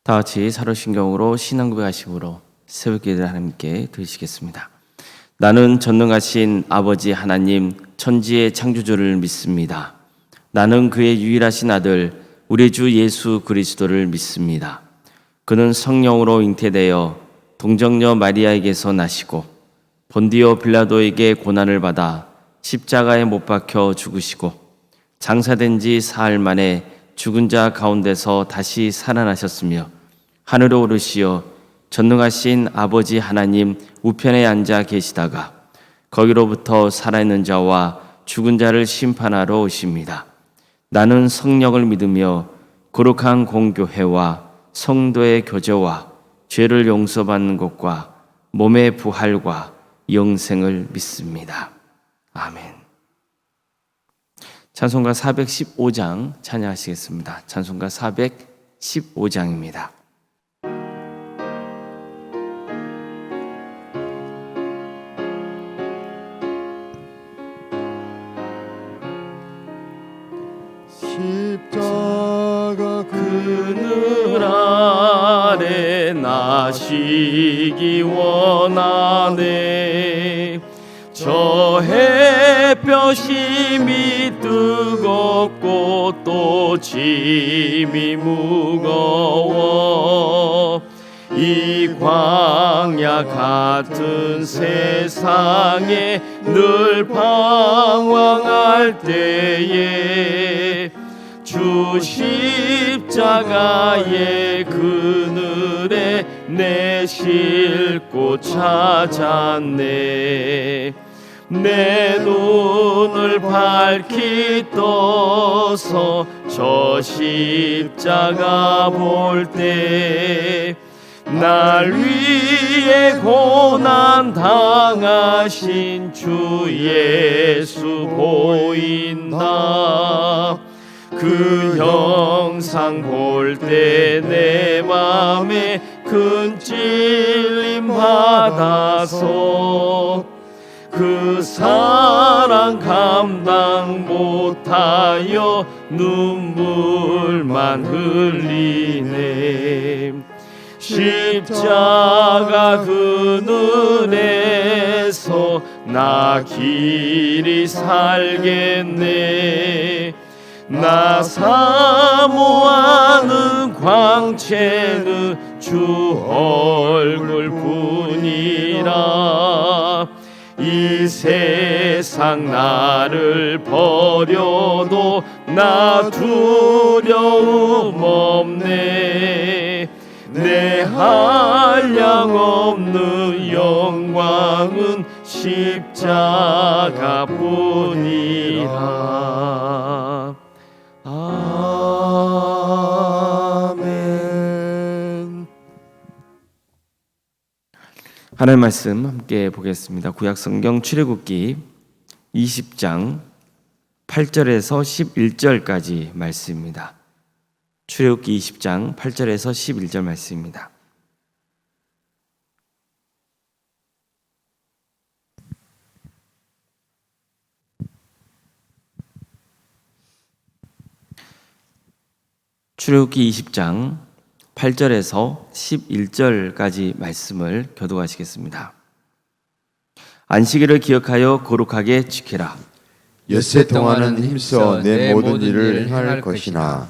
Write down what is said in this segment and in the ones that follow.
다 같이 사도신경으로 신앙 고백하심으로 새벽기도를 하나님께 드리시겠습니다. 나는 전능하신 아버지 하나님 천지의 창조주를 믿습니다. 나는 그의 유일하신 아들 우리 주 예수 그리스도를 믿습니다. 그는 성령으로 잉태되어 동정녀 마리아에게서 나시고 본디오 빌라도에게 고난을 받아 십자가에 못 박혀 죽으시고 장사된 지 사흘 만에 죽은 자 가운데서 다시 살아나셨으며 하늘에 오르시어 전능하신 아버지 하나님 우편에 앉아 계시다가 거기로부터 살아있는 자와 죽은 자를 심판하러 오십니다. 나는 성령을 믿으며 거룩한 공교회와 성도의 교제와 죄를 용서받는 것과 몸의 부활과 영생을 믿습니다. 아멘. 찬송가 415장 찬양하시겠습니다. 찬송가 415장입니다. 십자가 그늘 아래 나시기 원하네. 저 햇볕이 뜨겁고 또 짐이 무거워 이 광야 같은 세상에 늘 방황할 때에 주 십자가의 그늘에 내 쉴 곳 찾았네. 내 눈을 밝히 떠서 저 십자가 볼 때 날 위해 고난 당하신 주 예수 보인다. 그 형상 볼 때 내 맘에 큰 찔림 받아서 그 사랑 감당 못하여 눈물만 흘리네. 십자가 그늘에서 나 길이 살겠네. 나 사모하는 광채는 주 얼굴뿐이라. 이 세상 나를 버려도 나 두려움 없네. 내 한량없는 영광은 십자가뿐이라. 아멘. 하나님 말씀 함께 보겠습니다. 구약성경 출애굽기 20장 8절에서 11절까지 말씀입니다. 출애굽기 20장 8절에서 11절 말씀입니다. 출애굽기 20장 8절에서 11절까지 말씀을 교독하시겠습니다. 안식일을 기억하여 거룩하게 지키라. 엿새 동안은 힘써 내 모든 일을 행할 것이나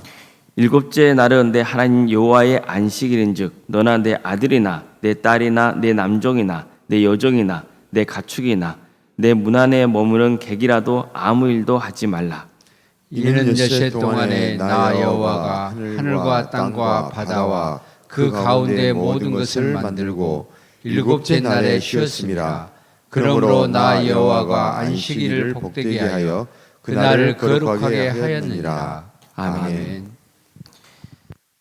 일곱째 날은 내 하나님 여호와의 안식일인즉 너나 내 아들이나 내 딸이나 내 남종이나 내 여종이나 내 가축이나 내 문 안에 머무는 객이라도 아무 일도 하지 말라. 이는 엿새 동안에 나 여호와가 하늘과 땅과 바다와 그 가운데 모든 것을 만들고 일곱째 날에 쉬었습니다. 그러므로 나 여호와가 안식일을 복되게 하여 그날을 거룩하게 하였느니라. 아멘.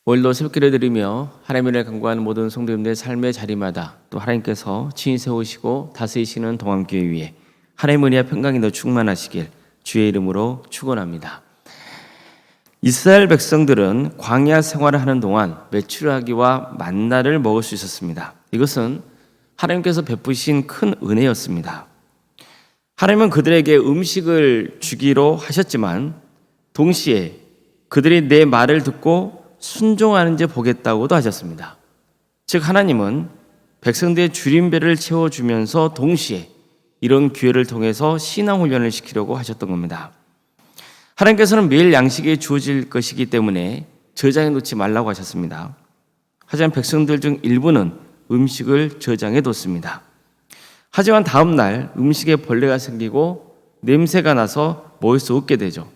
오늘도 새벽기를 드리며 하나님을 간구하는 모든 성도님들의 삶의 자리마다 또 하나님께서 친히 세우시고 다스리시는 동안교회 위에 하나님의 은혜와 평강이 더 충만하시길 주의 이름으로 축원합니다. 이스라엘 백성들은 광야 생활을 하는 동안 메추라기와 만나를 먹을 수 있었습니다. 이것은 하나님께서 베푸신 큰 은혜였습니다. 하나님은 그들에게 음식을 주기로 하셨지만 동시에 그들이 내 말을 듣고 순종하는지 보겠다고도 하셨습니다. 즉 하나님은 백성들의 줄임배를 채워주면서 동시에 이런 기회를 통해서 신앙훈련을 시키려고 하셨던 겁니다. 하나님께서는 매일 양식이 주어질 것이기 때문에 저장해 놓지 말라고 하셨습니다. 하지만 백성들 중 일부는 음식을 저장해 뒀습니다. 하지만 다음 날 음식에 벌레가 생기고 냄새가 나서 먹을 수 없게 되죠.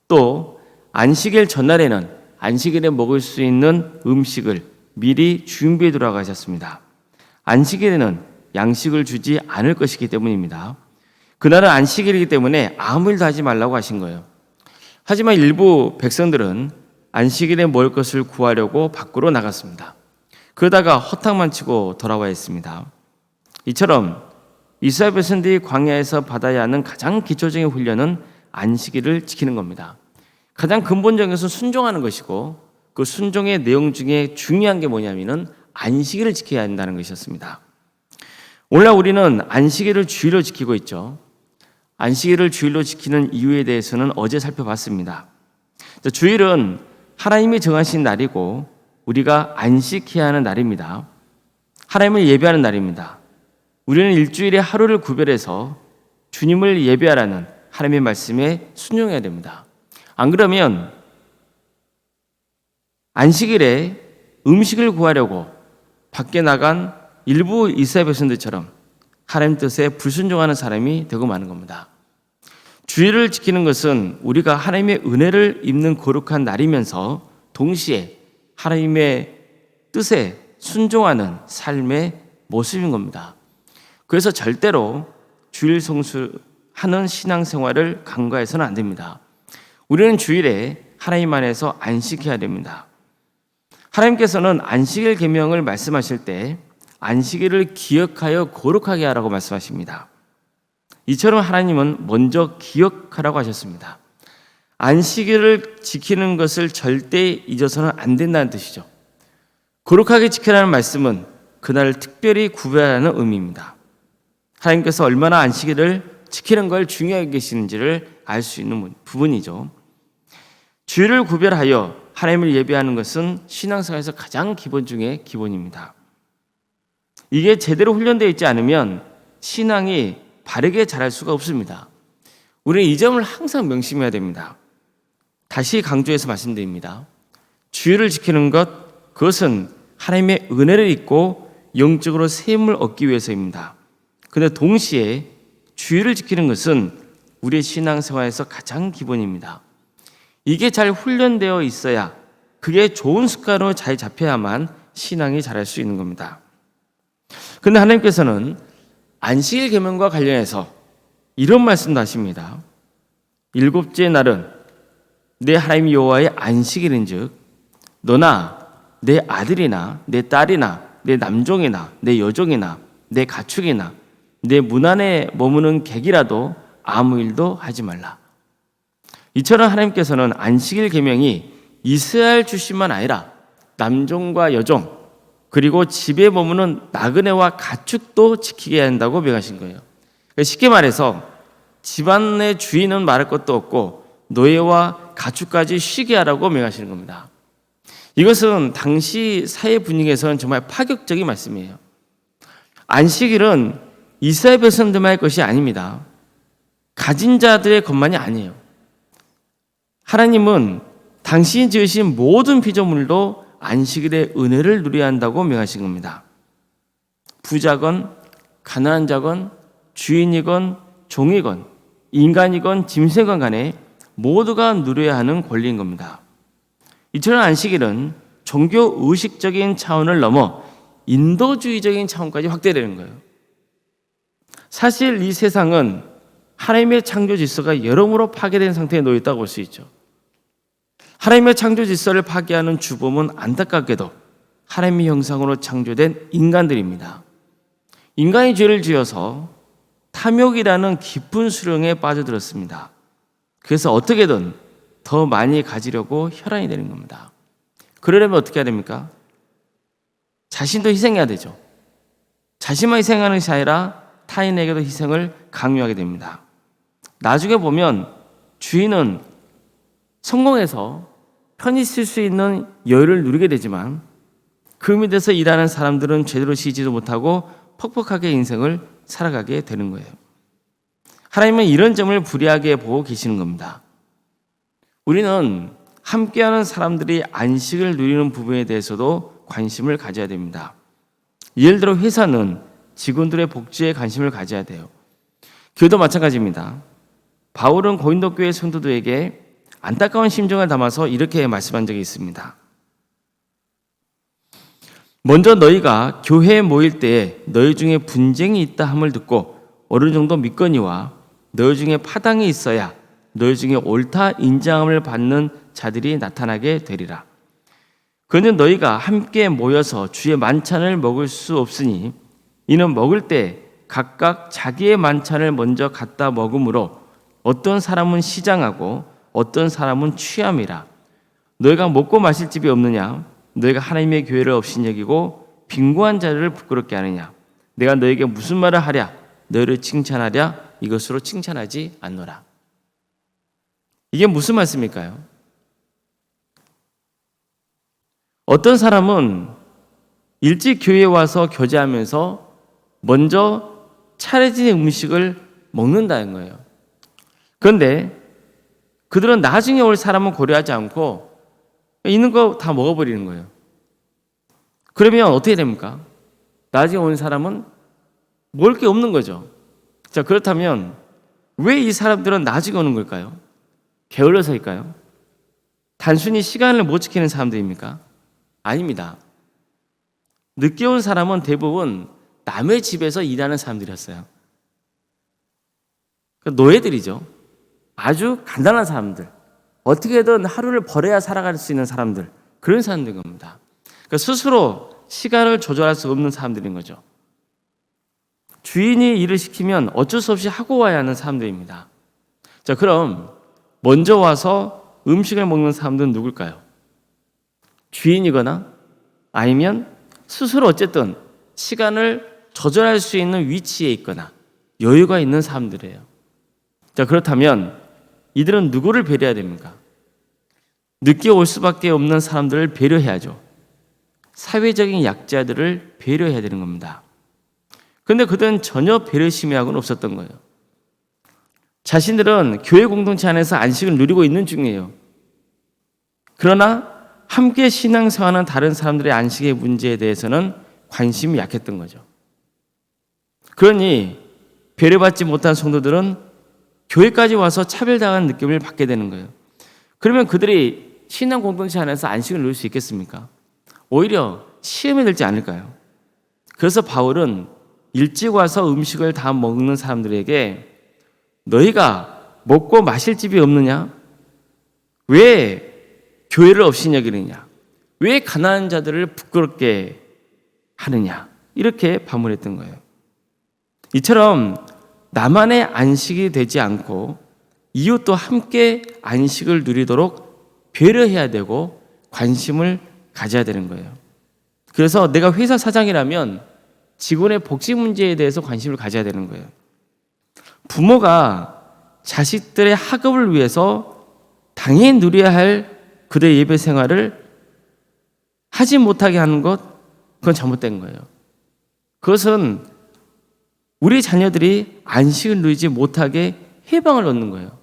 또 안식일 전날에는 안식일에 먹을 수 있는 음식을 미리 준비해 두라고 하셨습니다. 안식일에는 양식을 주지 않을 것이기 때문입니다. 그날은 안식일이기 때문에 아무 일도 하지 말라고 하신 거예요. 하지만 일부 백성들은 안식일에 먹을 것을 구하려고 밖으로 나갔습니다. 그러다가 허탕만 치고 돌아와 있습니다. 이처럼 이스라엘 백성들이 광야에서 받아야 하는 가장 기초적인 훈련은 안식일을 지키는 겁니다. 가장 근본적인 것은 순종하는 것이고 그 순종의 내용 중에 중요한 게 뭐냐면은 안식일을 지켜야 한다는 것이었습니다. 오늘날 우리는 안식일을 주일로 지키고 있죠. 안식일을 주일로 지키는 이유에 대해서는 어제 살펴봤습니다. 주일은 하나님이 정하신 날이고 우리가 안식해야 하는 날입니다. 하나님을 예배하는 날입니다. 우리는 일주일에 하루를 구별해서 주님을 예배하라는 하나님의 말씀에 순종해야 됩니다. 안 그러면 안식일에 음식을 구하려고 밖에 나간 일부 이스라엘 백성들처럼 하나님 뜻에 불순종하는 사람이 되고 마는 겁니다. 주일을 지키는 것은 우리가 하나님의 은혜를 입는 거룩한 날이면서 동시에 하나님의 뜻에 순종하는 삶의 모습인 겁니다. 그래서 절대로 주일 성수하는 신앙생활을 간과해서는 안 됩니다. 우리는 주일에 하나님 안에서 안식해야 됩니다. 하나님께서는 안식일 계명을 말씀하실 때 안식일을 기억하여 거룩하게 하라고 말씀하십니다. 이처럼 하나님은 먼저 기억하라고 하셨습니다. 안식일을 지키는 것을 절대 잊어서는 안 된다는 뜻이죠. 거룩하게 지키라는 말씀은 그날을 특별히 구별하는 의미입니다. 하나님께서 얼마나 안식일을 지키는 걸 중요하게 계시는지를 알 수 있는 부분이죠. 주일을 구별하여 하나님을 예배하는 것은 신앙생활에서 가장 기본 중에 기본입니다. 이게 제대로 훈련되어 있지 않으면 신앙이 바르게 자랄 수가 없습니다. 우리는 이 점을 항상 명심해야 됩니다. 다시 강조해서 말씀드립니다. 주일을 지키는 것, 그것은 하나님의 은혜를 입고 영적으로 세움을 얻기 위해서입니다. 그런데 동시에 주일을 지키는 것은 우리의 신앙생활에서 가장 기본입니다. 이게 잘 훈련되어 있어야 그게 좋은 습관으로 잘 잡혀야만 신앙이 자랄 수 있는 겁니다. 그런데 하나님께서는 안식일 계명과 관련해서 이런 말씀도 하십니다. 일곱째 날은 내 하나님 여호와의 안식일인즉 너나 내 아들이나 내 딸이나 내 남종이나 내 여종이나 내 가축이나 내 문 안에 머무는 객이라도 아무 일도 하지 말라. 이처럼 하나님께서는 안식일 계명이 이스라엘 출신만 아니라 남종과 여종 그리고 집에 머무는 나그네와 가축도 지키게 한다고 명하신 거예요. 쉽게 말해서 집안의 주인은 말할 것도 없고 노예와 가축까지 쉬게 하라고 명하시는 겁니다. 이것은 당시 사회 분위기에서는 정말 파격적인 말씀이에요. 안식일은 이스라엘 백성들만의 것이 아닙니다. 가진 자들의 것만이 아니에요. 하나님은 당신이 지으신 모든 피조물도 안식일의 은혜를 누려야 한다고 명하신 겁니다. 부자건 가난한 자건 주인이건 종이건 인간이건 짐승건 간에 모두가 누려야 하는 권리인 겁니다. 이처럼 안식일은 종교 의식적인 차원을 넘어 인도주의적인 차원까지 확대되는 거예요. 사실 이 세상은 하나님의 창조 질서가 여러모로 파괴된 상태에 놓여 있다고 볼 수 있죠. 하나님의 창조 질서를 파괴하는 주범은 안타깝게도 하나님의 형상으로 창조된 인간들입니다. 인간이 죄를 지어서 탐욕이라는 깊은 수렁에 빠져들었습니다. 그래서 어떻게든 더 많이 가지려고 혈안이 되는 겁니다. 그러려면 어떻게 해야 됩니까? 자신도 희생해야 되죠. 자신만 희생하는 것이 아니라 타인에게도 희생을 강요하게 됩니다. 나중에 보면 주인은 성공해서 편히 쓸 수 있는 여유를 누리게 되지만 그 밑에서 일하는 사람들은 제대로 쉬지도 못하고 퍽퍽하게 인생을 살아가게 되는 거예요. 하나님은 이런 점을 불이하게 보고 계시는 겁니다. 우리는 함께하는 사람들이 안식을 누리는 부분에 대해서도 관심을 가져야 됩니다. 예를 들어 회사는 직원들의 복지에 관심을 가져야 돼요. 교회도 마찬가지입니다. 바울은 고린도 교회 성도들에게 안타까운 심정을 담아서 이렇게 말씀한 적이 있습니다. 먼저 너희가 교회에 모일 때에 너희 중에 분쟁이 있다 함을 듣고 어느 정도 믿거니와 너희 중에 파당이 있어야 너희 중에 옳다 인정함을 받는 자들이 나타나게 되리라. 그는 너희가 함께 모여서 주의 만찬을 먹을 수 없으니 이는 먹을 때 각각 자기의 만찬을 먼저 갖다 먹으므로 어떤 사람은 시장하고 어떤 사람은 취함이라. 너희가 먹고 마실 집이 없느냐? 너희가 하나님의 교회를 없인 여기고 빈곤한 자를 부끄럽게 하느냐? 내가 너에게 무슨 말을 하랴? 너희를 칭찬하랴? 이것으로 칭찬하지 않노라. 이게 무슨 말씀일까요? 어떤 사람은 일찍 교회에 와서 교제하면서 먼저 차려진 음식을 먹는다는 거예요. 그런데 그들은 나중에 올 사람은 고려하지 않고 있는 거 다 먹어버리는 거예요. 그러면 어떻게 됩니까? 나중에 온 사람은 먹을 게 없는 거죠. 자, 그렇다면 왜 이 사람들은 나중에 오는 걸까요? 게을러서일까요? 단순히 시간을 못 지키는 사람들입니까? 아닙니다. 늦게 온 사람은 대부분 남의 집에서 일하는 사람들이었어요. 노예들이죠. 아주 간단한 사람들, 어떻게든 하루를 벌어야 살아갈 수 있는 사람들, 그런 사람들인 겁니다. 그러니까 스스로 시간을 조절할 수 없는 사람들인 거죠. 주인이 일을 시키면 어쩔 수 없이 하고 와야 하는 사람들입니다. 자, 그럼 먼저 와서 음식을 먹는 사람들은 누굴까요? 주인이거나 아니면 스스로 어쨌든 시간을 조절할 수 있는 위치에 있거나 여유가 있는 사람들이에요. 자, 그렇다면 이들은 누구를 배려해야 됩니까? 늦게 올 수밖에 없는 사람들을 배려해야죠. 사회적인 약자들을 배려해야 되는 겁니다. 그런데 그들은 전혀 배려심이 하고는 없었던 거예요. 자신들은 교회 공동체 안에서 안식을 누리고 있는 중이에요. 그러나 함께 신앙생활하는 다른 사람들의 안식의 문제에 대해서는 관심이 약했던 거죠. 그러니 배려받지 못한 성도들은 교회까지 와서 차별당하는 느낌을 받게 되는 거예요. 그러면 그들이 신앙 공동체 안에서 안식을 누릴 수 있겠습니까? 오히려 시험에 들지 않을까요? 그래서 바울은 일찍 와서 음식을 다 먹는 사람들에게 너희가 먹고 마실 집이 없느냐? 왜 교회를 없인 여기느냐? 왜 가난한 자들을 부끄럽게 하느냐? 이렇게 반문했던 거예요. 이처럼 나만의 안식이 되지 않고 이웃도 함께 안식을 누리도록 배려해야 되고 관심을 가져야 되는 거예요. 그래서 내가 회사 사장이라면 직원의 복지 문제에 대해서 관심을 가져야 되는 거예요. 부모가 자식들의 학업을 위해서 당연히 누려야 할 그들의 예배 생활을 하지 못하게 하는 것, 그건 잘못된 거예요. 그것은 우리 자녀들이 안식을 누리지 못하게 해방을 얻는 거예요.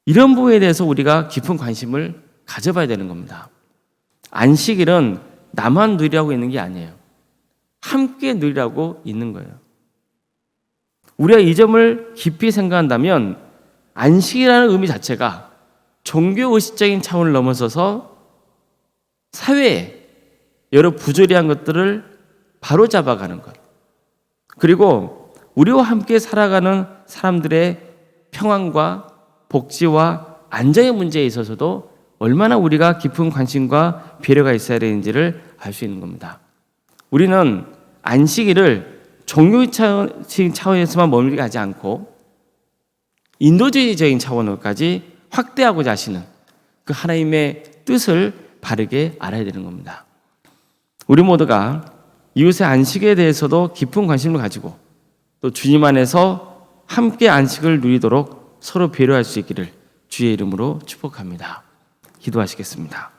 이런 부분에 대해서 우리가 깊은 관심을 가져봐야 되는 겁니다. 안식일은 나만 누리라고 있는 게 아니에요. 함께 누리라고 있는 거예요. 우리가 이 점을 깊이 생각한다면 안식이라는 의미 자체가 종교의식적인 차원을 넘어서서 사회에 여러 부조리한 것들을 바로잡아가는 것, 그리고 우리와 함께 살아가는 사람들의 평안과 복지와 안정의 문제에 있어서도 얼마나 우리가 깊은 관심과 배려가 있어야 되는지를 알 수 있는 겁니다. 우리는 안식일을 종교적인 차원에서만 머물게 하지 않고 인도주의적인 차원으로까지 확대하고자 하시는 그 하나님의 뜻을 바르게 알아야 되는 겁니다. 우리 모두가 이웃의 안식에 대해서도 깊은 관심을 가지고 또 주님 안에서 함께 안식을 누리도록 서로 배려할 수 있기를 주의 이름으로 축복합니다. 기도하시겠습니다.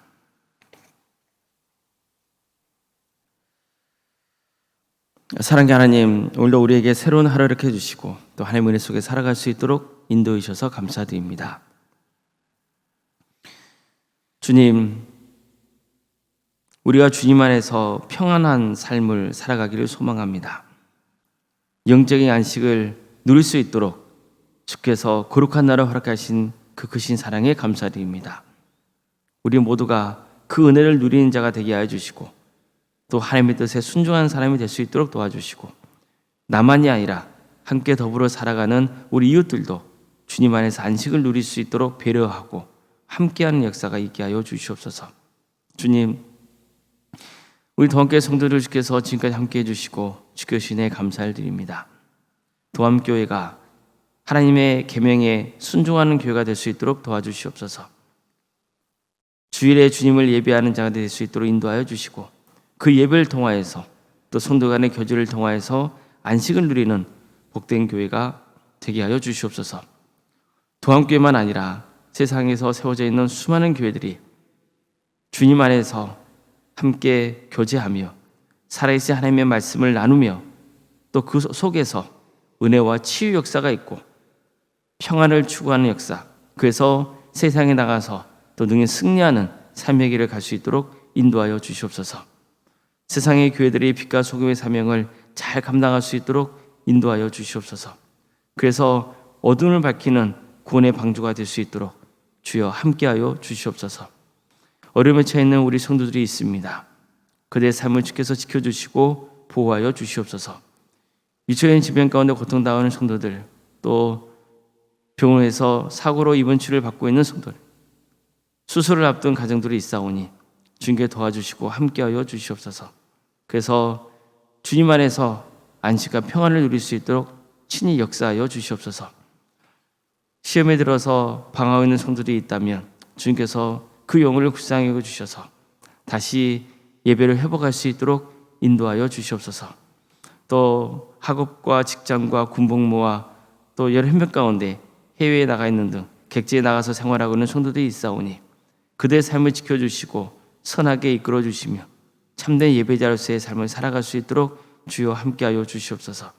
사랑의 하나님, 오늘도 우리에게 새로운 하루를 이렇게 해주시고 또 하나님의 은혜 속에 살아갈 수 있도록 인도해 주셔서 감사드립니다. 주님, 우리가 주님 안에서 평안한 삶을 살아가기를 소망합니다. 영적인 안식을 누릴 수 있도록 주께서 거룩한 나라를 허락하신 그 크신 사랑에 감사드립니다. 우리 모두가 그 은혜를 누리는 자가 되게 하여 주시고 또 하나님의 뜻에 순종하는 사람이 될 수 있도록 도와주시고 나만이 아니라 함께 더불어 살아가는 우리 이웃들도 주님 안에서 안식을 누릴 수 있도록 배려하고 함께하는 역사가 있게 하여 주시옵소서. 주님, 우리 동안교회 성도들 주께서 지금까지 함께해 주시고 주교신에 감사를 드립니다. 도암교회가 하나님의 계명에 순종하는 교회가 될 수 있도록 도와주시옵소서. 주일에 주님을 예배하는 자가 될 수 있도록 인도하여 주시고 그 예배를 통하여서 또 성도 간의 교제를 통하여서 안식을 누리는 복된 교회가 되게 하여 주시옵소서. 도암교회만 아니라 세상에서 세워져 있는 수많은 교회들이 주님 안에서 함께 교제하며 살아있는 하나님의 말씀을 나누며 또 그 속에서 은혜와 치유 역사가 있고 평안을 추구하는 역사, 그래서 세상에 나가서 또 능히 승리하는 삶의 길을 갈 수 있도록 인도하여 주시옵소서. 세상의 교회들이 빛과 소금의 사명을 잘 감당할 수 있도록 인도하여 주시옵소서. 그래서 어둠을 밝히는 구원의 방주가 될 수 있도록 주여 함께하여 주시옵소서. 어려움에 처해 있는 우리 성도들이 있습니다. 그들의 삶을 주께서 지켜주시고 보호하여 주시옵소서. 미쳐있는 질병 가운데 고통당하는 성도들, 또 병원에서 사고로 입원 치료를 받고 있는 성도들, 수술을 앞둔 가정들이 있사오니 주님께 도와주시고 함께하여 주시옵소서. 그래서 주님 안에서 안식과 평안을 누릴 수 있도록 친히 역사하여 주시옵소서. 시험에 들어서 방황하고 있는 성도들이 있다면 주님께서 그 영혼을 구상하여 주셔서 다시 예배를 회복할 수 있도록 인도하여 주시옵소서. 또 학업과 직장과 군복무와 또 여러 현병 가운데 해외에 나가 있는 등 객지에 나가서 생활하고 있는 성도들이 있사오니 그들의 삶을 지켜주시고 선하게 이끌어 주시며 참된 예배자로서의 삶을 살아갈 수 있도록 주여 함께하여 주시옵소서.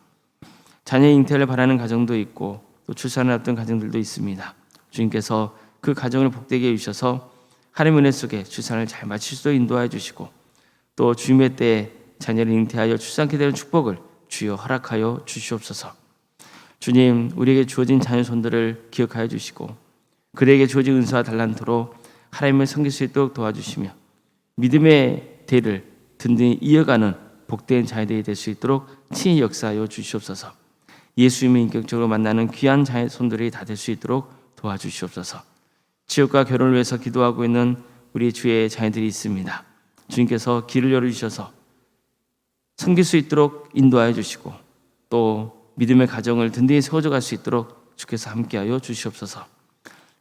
자녀의 잉태를 바라는 가정도 있고 또 출산을 앞둔 가정들도 있습니다. 주님께서 그 가정을 복되게 해주셔서 하나님의 은혜 속에 출산을 잘 마칠 수 있도록 인도하여 주시고 또 주님의 때에 자녀를 잉태하여 출산케 되는 축복을 주여 허락하여 주시옵소서. 주님, 우리에게 주어진 자녀 손들을 기억하여 주시고 그들에게 주어진 은사와 달란트로 하나님을 섬길 수 있도록 도와주시며 믿음의 대를 든든히 이어가는 복된 자녀들이 될 수 있도록 친히 역사하여 주시옵소서. 예수님을 인격적으로 만나는 귀한 자녀 손들이 다 될 수 있도록 도와주시옵소서. 지역과 결혼을 위해서 기도하고 있는 우리 주의 자녀들이 있습니다. 주님께서 길을 열어주셔서 섬길 수 있도록 인도하여 주시고 또 믿음의 가정을 든든히 세워져 갈 수 있도록 주께서 함께하여 주시옵소서.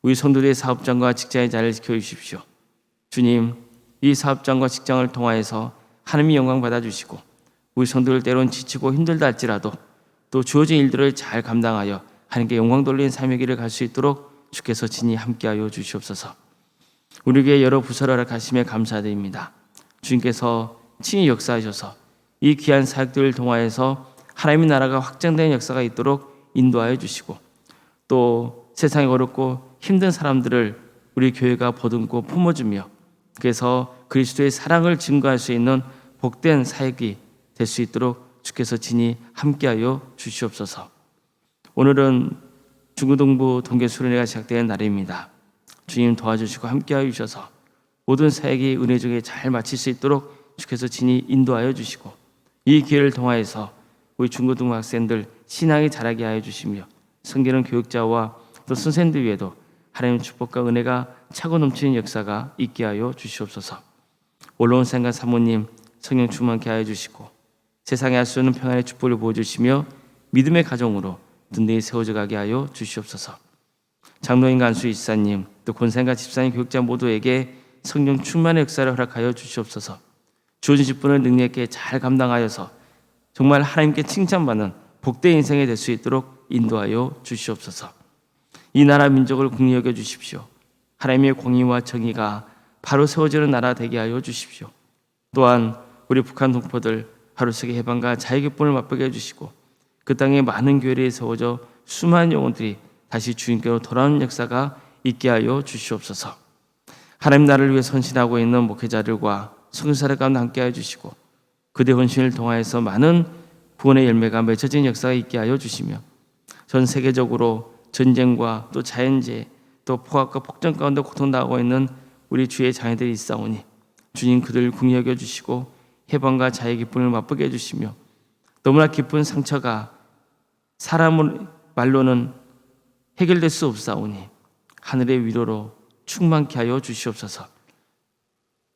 우리 성도들의 사업장과 직장의 자리를 지켜주십시오. 주님, 이 사업장과 직장을 통하여서 하나님이 영광 받아주시고 우리 성도들 때론 지치고 힘들다 할지라도 또 주어진 일들을 잘 감당하여 하나님께 영광 돌리는 삶의 길을 갈 수 있도록 주께서 친히 함께하여 주시옵소서. 우리에게 여러 부서를 허락하심에 감사드립니다. 주님께서 친히 역사하셔서 이 귀한 사역들을 통하여서 하나님의 나라가 확장되는 역사가 있도록 인도하여 주시고 또 세상에 어렵고 힘든 사람들을 우리 교회가 보듬고 품어주며 그래서 그리스도의 사랑을 증거할 수 있는 복된 사역이 될 수 있도록 주께서 친히 함께하여 주시옵소서. 오늘은 중고등부 동계 수련회가 시작되는 날입니다. 주님 도와주시고 함께하여 주셔서 모든 사역이 은혜 중에 잘 마칠 수 있도록 주께서 친히 인도하여 주시고 이 기회를 통하여서 우리 중고등부 학생들 신앙이 자라게 하여 주시며 섬기는 교육자와 또 선생님들 위에도 하나님의 축복과 은혜가 차고 넘치는 역사가 있게 하여 주시옵소서. 올라온 생각 사모님 성령 충만케 하여 주시고 세상에 할 수 없는 평안의 축복을 보여주시며 믿음의 가정으로 든든히 세워져 가게 하여 주시옵소서. 장로인 간수 이사님 또 권사님과 집사님 교육자 모두에게 성령 충만의 역사를 허락하여 주시옵소서. 주어진 직분을 능력 있게 잘 감당하여서 정말 하나님께 칭찬받는 복된 인생이 될 수 있도록 인도하여 주시옵소서. 이 나라 민족을 긍휼히 여겨 주십시오. 하나님의 공의와 정의가 바로 세워지는 나라 되게 하여 주십시오. 또한 우리 북한 동포들 하루속의 해방과 자유 기쁨을 맛보게 해주시고 그 땅에 많은 교회들이 세워져 수많은 영혼들이 다시 주님께로 돌아오는 역사가 있게 하여 주시옵소서. 하나님 나라를 위해 헌신하고 있는 목회자들과 선교사들 가운데 함께 하여 주시고 그대 헌신을 통하여서 많은 구원의 열매가 맺혀진 역사가 있게 하여 주시며 전 세계적으로 전쟁과 또 자연재해 또 포악과 폭정 가운데 고통당하고 있는 우리 주의 자녀들이 있사오니 주님 그들을 긍휼히 여겨 주시고 해방과 자유의 기쁨을 맛보게 해주시며 너무나 깊은 상처가 사람 말로는 해결될 수 없사오니 하늘의 위로로 충만케 하여 주시옵소서.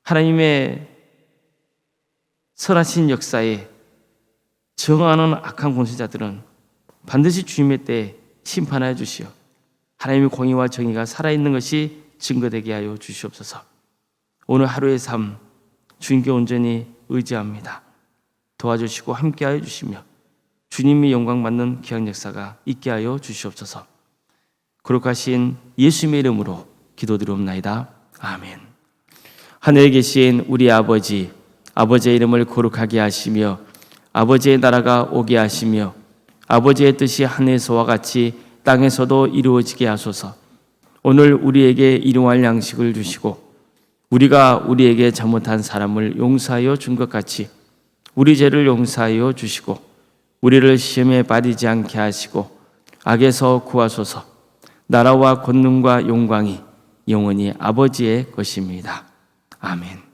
하나님의 선하신 역사에 정하는 악한 권세자들은 반드시 주님의 때에 심판하여 주시어 하나님의 공의와 정의가 살아있는 것이 증거되게 하여 주시옵소서. 오늘 하루의 삶 주님께 온전히 의지합니다. 도와주시고 함께하여 주시며 주님이 영광받는 귀한 역사가 있게 하여 주시옵소서. 거룩하신 예수님의 이름으로 기도드리옵나이다. 아멘. 하늘에 계신 우리 아버지, 아버지의 이름을 거룩하게 하시며 아버지의 나라가 오게 하시며 아버지의 뜻이 하늘에서와 같이 땅에서도 이루어지게 하소서. 오늘 우리에게 일용할 양식을 주시고 우리가 우리에게 잘못한 사람을 용서하여 준 것 같이 우리 죄를 용서하여 주시고 우리를 시험에 빠지지 않게 하시고 악에서 구하소서. 나라와 권능과 영광이 영원히 아버지의 것입니다. 아멘.